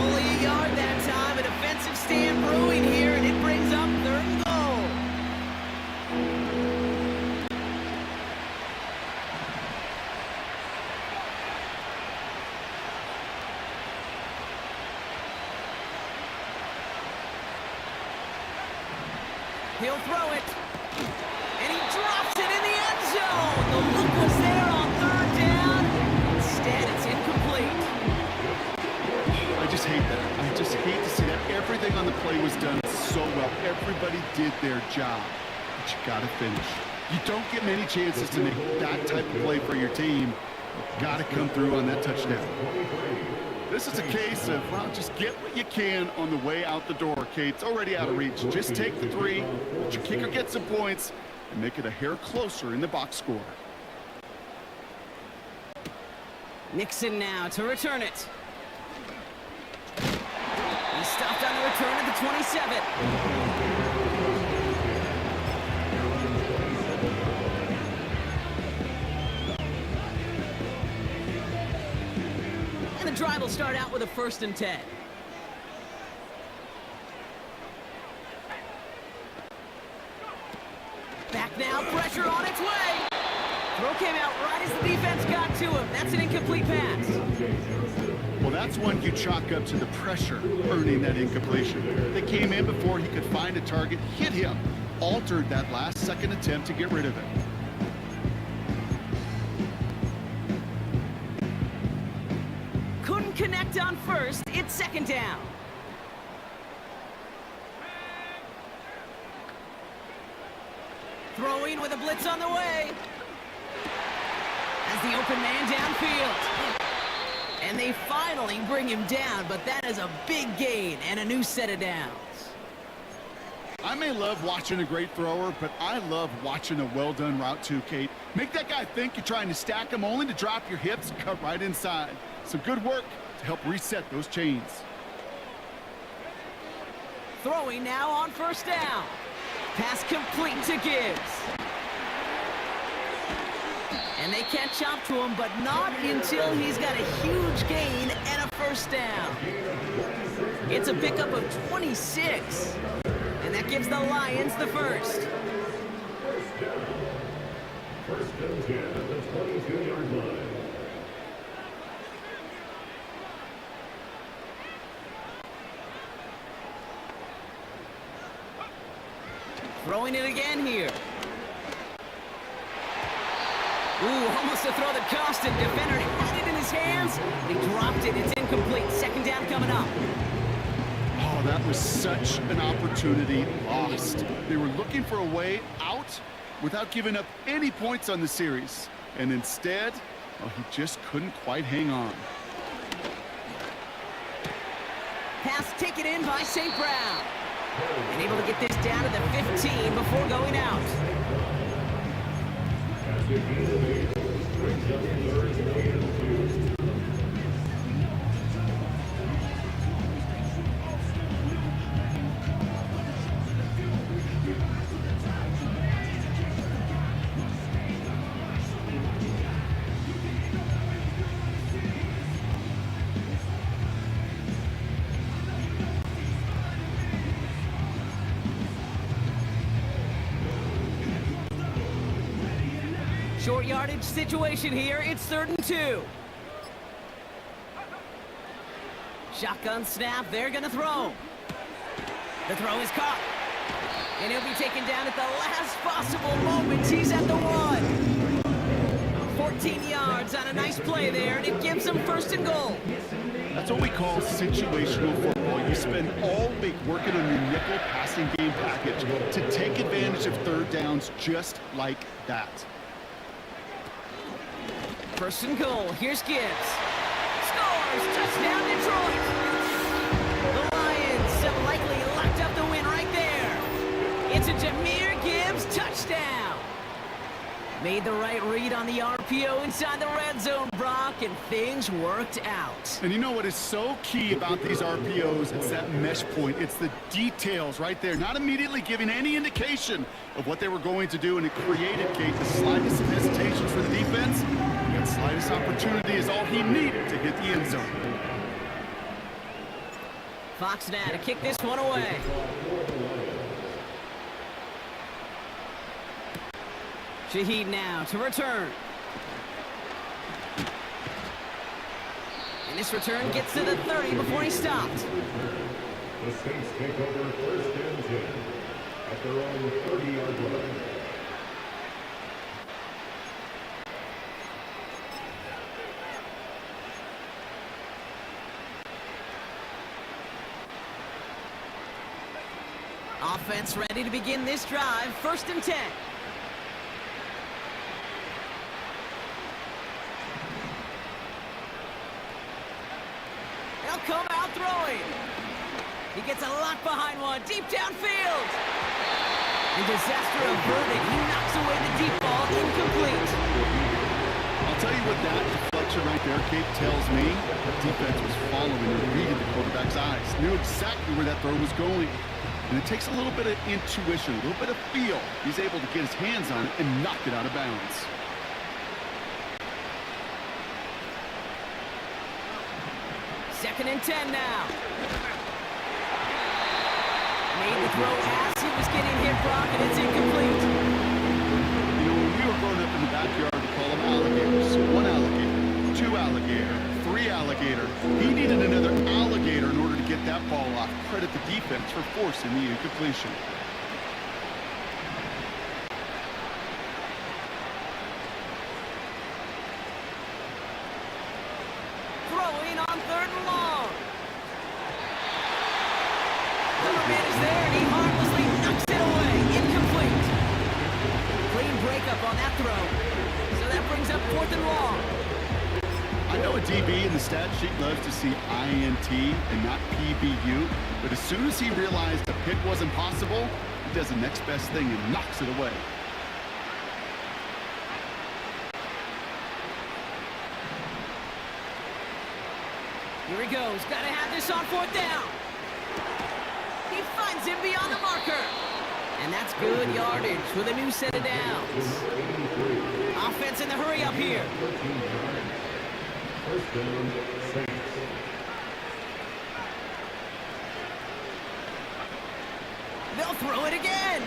Only a yard that time. A defensive stand brewing here, and it brings up 3rd and goal. He'll throw it. And he drops it in the end zone. The look was there on 3rd down. Instead, it's incomplete. I just hate that. I just hate to see that. Everything on the play was done so well. Everybody did their job. But you got to finish. You don't get many chances to make that type of play for your team. You got to come through on that touchdown. This is a case of, well, just get what you can on the way out the door, Kate. It's already out of reach. Just take the 3, let your kicker get some points, and make it a hair closer in the box score. Nixon now to return it. He stopped on the return at the 27. And the drive will start out with a 1st and 10. Back now, pressure on its way. Throw came out right as the defense got to him. That's an incomplete pass. Well, that's one you chalk up to the pressure earning that incompletion. They came in before he could find a target, hit him, altered that last-second attempt to get rid of it. Couldn't connect on 1st. It's 2nd down. Throwing with a blitz on the way. As the open man downfield. And they finally bring him down, but that is a big gain and a new set of downs. I may love watching a great thrower, but I love watching a well-done route too, Kate. Make that guy think you're trying to stack him only to drop your hips and cut right inside. Some good work to help reset those chains. Throwing now on 1st down. Pass complete to Gibbs. And they catch up to him, but not until he's got a huge gain and a first down. It's a pickup of 26. And that gives the Lions the first. First and 10 at the 22-yard line. Throwing it again here. Ooh, almost a throw that cost him. Defender had it in his hands. He dropped it. It's incomplete. Second down coming up. Oh, that was such an opportunity lost. They were looking for a way out without giving up any points on the series. And instead, well, he just couldn't quite hang on. Pass taken in by St. Brown. And able to get this down to the 15 before going out. Brings up third and 2. Short yardage situation here. It's 3rd and 2. Shotgun snap. They're going to throw. The throw is caught. And he'll be taken down at the last possible moment. He's at the 1. 14 yards on a nice play there, and it gives him 1st and goal. That's what we call situational football. You spend all week working on your nickel passing game package to take advantage of 3rd downs just like that. 1st and goal. Here's Gibbs. Scores! Touchdown, Detroit! The Lions have likely locked up the win right there. It's a Jahmyr Gibbs touchdown. Made the right read on the RPO inside the red zone, Brock, and things worked out. And you know what is so key about these RPOs? It's that mesh point. It's the details right there. Not immediately giving any indication of what they were going to do, and it created, Kate, the slightest of hesitations for the defense. That slightest opportunity is all he needed to hit the end zone. Fox now to kick this one away. Shaheed now to return. And this return gets to the 30 before he stopped. The Saints take over 1st and 10 at their own 30-yard line. Offense ready to begin this drive. 1st and 10. They'll come out throwing. He gets a lot behind one. Deep downfield. And disaster averted. He knocks away the deep ball. Incomplete. I'll tell you what that deflection right there, Kate, tells me. The defense was following and reading the quarterback's eyes. Knew exactly where that throw was going. And it takes a little bit of intuition, a little bit of feel. He's able to get his hands on it and knock it out of bounds. Second and 10 now. Made the throw as he was getting hit, Brock, and it's incomplete. You know, when we were growing up in the backyard, we call them alligators. 1 alligator, 2 alligator, 3 alligator. He needed another alligator in order to get that ball off. Credit the defense for forcing the incompletion. Throwing on 3rd and long. Numberman is there, and he harmlessly knocks it away. Incomplete. Clean breakup on that throw. So that brings up 4th and long. I know a DB in the stat sheet loves to see INT and not PBU, but as soon as he realized a pick wasn't possible, he does the next best thing and knocks it away. Here he goes. Got to have this on 4th down. He finds him beyond the marker. And that's good yardage with a new set of downs. Offense in the hurry up here. 13 yards. First down, Saints. They'll throw it again.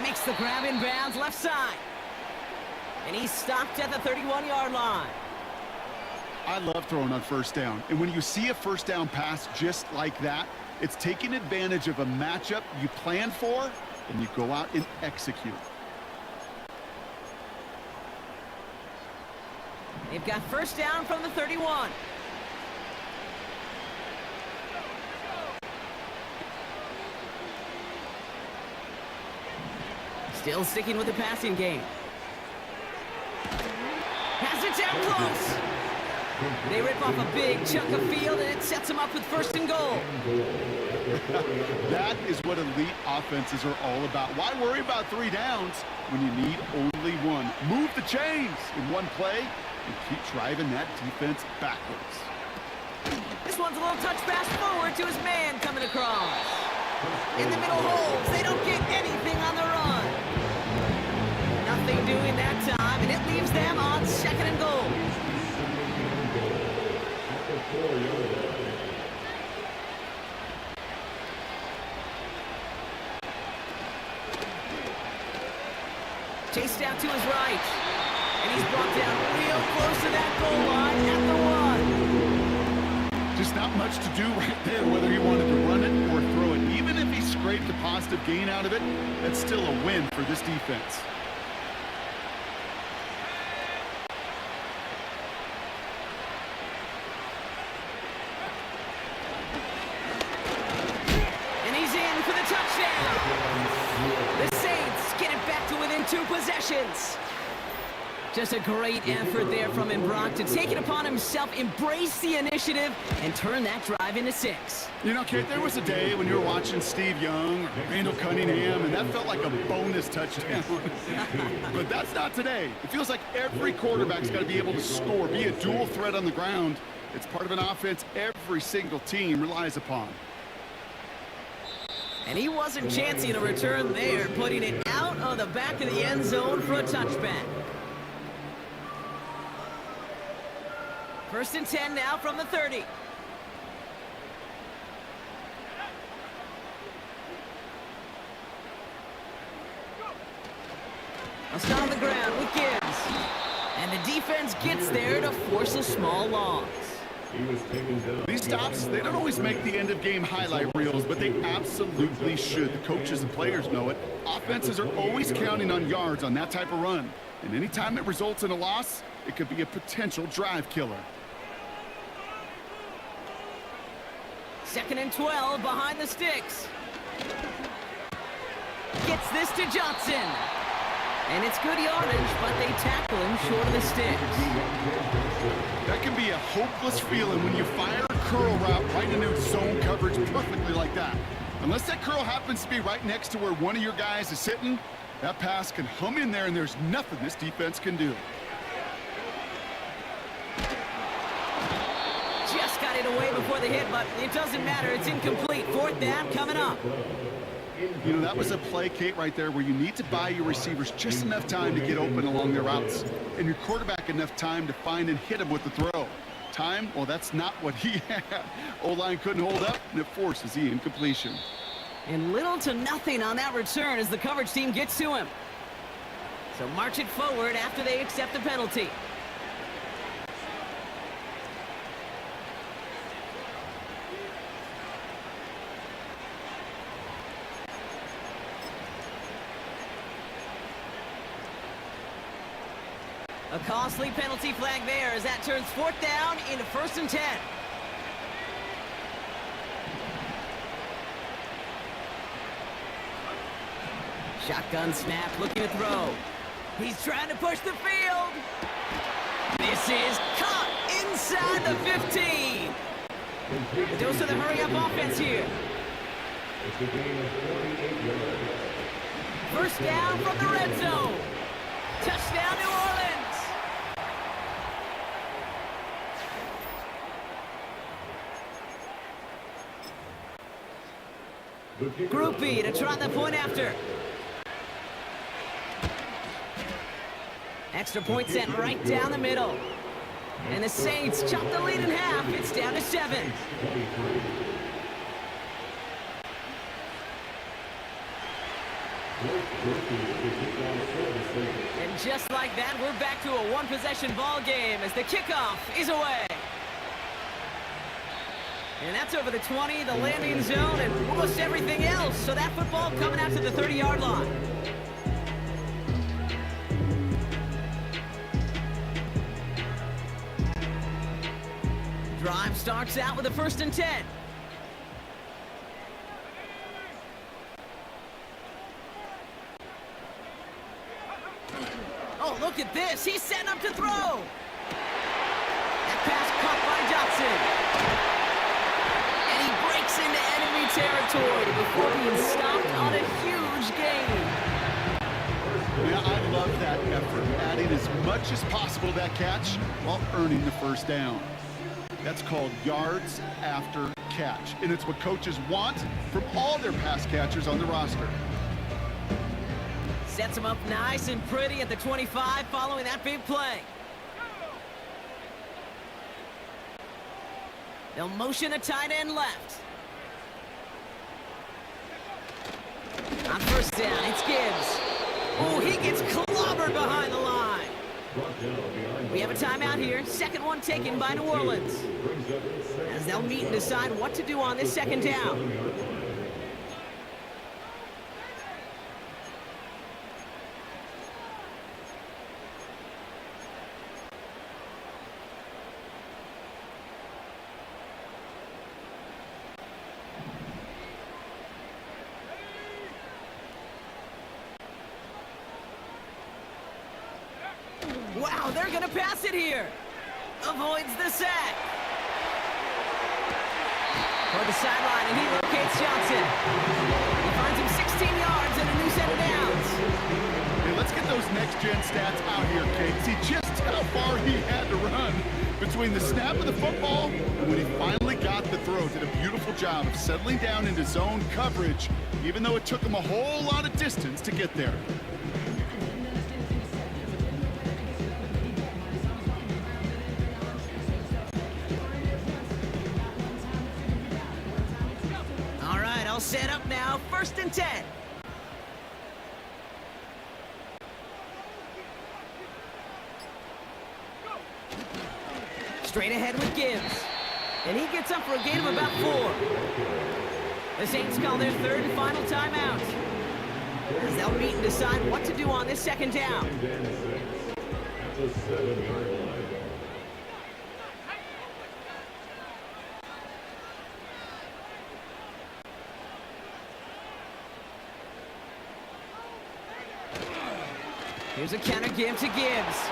Makes the grab in bounds left side. And he's stopped at the 31-yard line. I love throwing on first down. And when you see a first down pass just like that, it's taking advantage of a matchup you plan for, and you go out and execute. They've got first down from the 31. Still sticking with the passing game. Has it down close. They rip off a big chunk of field, and it sets them up with first and goal. That is what elite offenses are all about. Why worry about 3 downs when you need only one? Move the chains in one play and keep driving that defense backwards. This one's a little touch pass forward to his man coming across. In the middle holes, they don't get anything on the run. Nothing doing that time, and it leaves them on second and goal. Chased out to his right, and he's brought down real close to that goal line at the 1. Just not much to do right there, whether he wanted to run it or throw it. Even if he scraped a positive gain out of it, that's still a win for this defense. And he's in for the touchdown. The Saints get it back to within 2 possessions. Just a great effort there from him, Brock, to take it upon himself, embrace the initiative, and turn that drive into 6. You know, Kate, there was a day when you were watching Steve Young or Randall Cunningham, and that felt like a bonus touchdown. But that's not today. It feels like every quarterback's got to be able to score, be a dual threat on the ground. It's part of an offense every single team relies upon. And he wasn't chancing a return there, putting it out of the back of the end zone for a touchback. First and 10 now from the 30. A stop on the ground with Gibbs. And the defense gets there to force a small loss. These stops, they don't always make the end-of-game highlight reels, but they absolutely should. The coaches and players know it. Offenses are always counting on yards on that type of run. And anytime it results in a loss, it could be a potential drive killer. Second and 12 behind the sticks. Gets this to Johnson. And it's good yardage, but they tackle him short of the sticks. That can be a hopeless feeling when you fire a curl route right into zone coverage perfectly like that. Unless that curl happens to be right next to where one of your guys is sitting, that pass can hum in there and there's nothing this defense can do. Just got it away before the hit, but it doesn't matter. It's incomplete. Fourth down coming up. You know, that was a play, Kate, right there where you need to buy your receivers just enough time to get open along their routes. And your quarterback enough time to find and hit him with the throw. Time, well, that's not what he had. O-line couldn't hold up, and it forces the incompletion. And little to nothing on that return as the coverage team gets to him. So march it forward after they accept the penalty. A costly penalty flag there as that turns fourth down into first and 10. Shotgun snap, looking to throw. He's trying to push the field. This is caught inside the 15. A dose of the hurry-up offense here. First down from the red zone. Touchdown, New Orleans. The kicker. Group B to try the point after. Extra point sent right down the middle. And the Saints chop the lead in half. It's down to 7. 23. And just like that, we're back to a one-possession ball game as the kickoff is away. And that's over the 20, the landing zone, and almost everything else. So that football coming out to the 30-yard line. Drive starts out with a 1st and 10. Oh, look at this. He's setting up to throw. That pass caught by Johnson. And he breaks into enemy territory before being stopped on a huge gain. Yeah, I love that effort, adding as much as possible to that catch while earning the 1st down. That's called yards after catch, and it's what coaches want from all their pass catchers on the roster. Sets him up nice and pretty at the 25 following that big play. They'll motion a tight end left. On 1st down, it's Gibbs. Oh, he gets clobbered behind the line. We have a timeout here. 2nd one taken by New Orleans. As they'll meet and decide what to do on this 2nd down. Wow, they're going to pass it here. Avoids the sack. For the sideline, and he locates Johnson. He finds him 16 yards and a new set of downs. Hey, let's get those next-gen stats out here, Kate. See just how far he had to run between the snap of the football and when he finally got the throw. Did a beautiful job of settling down into zone coverage, even though it took him a whole lot of distance to get there. Set up now, 1st and 10. Straight ahead with Gibbs. And he gets up for a gain of about 4. The Saints call their 3rd and final timeout. As they'll meet and decide what to do on this 2nd down. At the 7-yard line. Here's a counter give to Gibbs.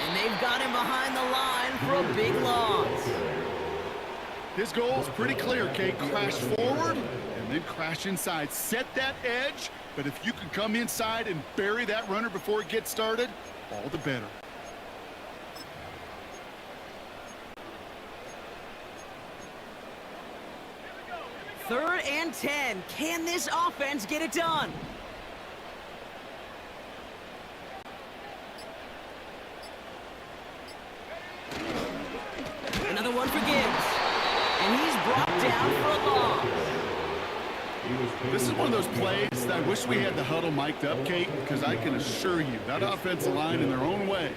And they've got him behind the line for a big loss. His goal is pretty clear, Kate. Crash forward and then crash inside. Set that edge, but if you can come inside and bury that runner before it gets started, all the better. Third and 10. Can this offense get it done? Another one for Gibbs. And he's brought down for a loss. This is one of those plays that I wish we had the huddle mic'd up, Kate, because I can assure you that offensive line in their own way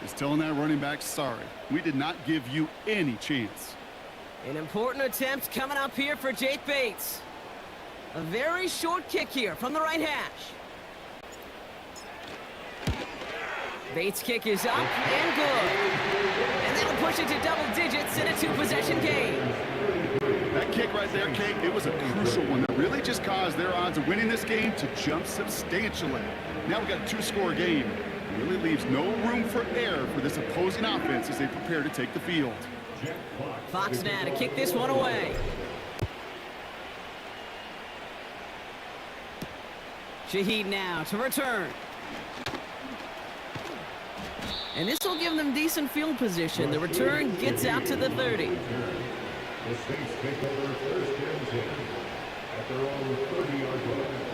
is telling that running back, sorry, we did not give you any chance. An important attempt coming up here for Jake Bates. A very short kick here from the right hash. Bates' kick is up and good. And that'll push it to double digits in a 2-possession game. That kick right there, Kate, it was a crucial one that really just caused their odds of winning this game to jump substantially. Now we've got a 2-score game. It really leaves no room for error for this opposing offense as they prepare to take the field. Fox now to kick this one away. Shaheed now to return. And this will give them decent field position. The return gets out to the 30. The Saints take over 1st and 10. at their own 30-yard line.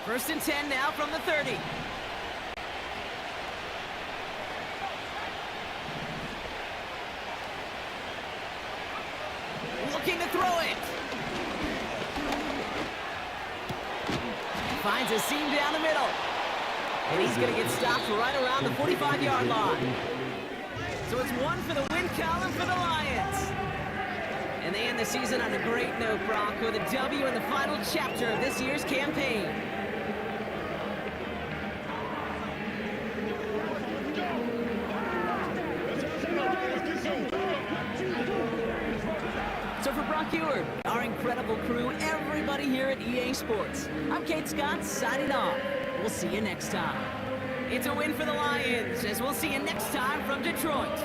First and 10 now from the 30. Looking to throw it. Finds a seam down the middle. And he's going to get stopped right around the 45-yard line. So it's one for the win column for the Lions. And they end the season on a great note, Brock, with a W in the final chapter of this year's campaign. So for Brock Ewart, our incredible crew, everybody here at EA Sports, I'm Kate Scott signing off. We'll see you next time. It's a win for the Lions, as we'll see you next time from Detroit.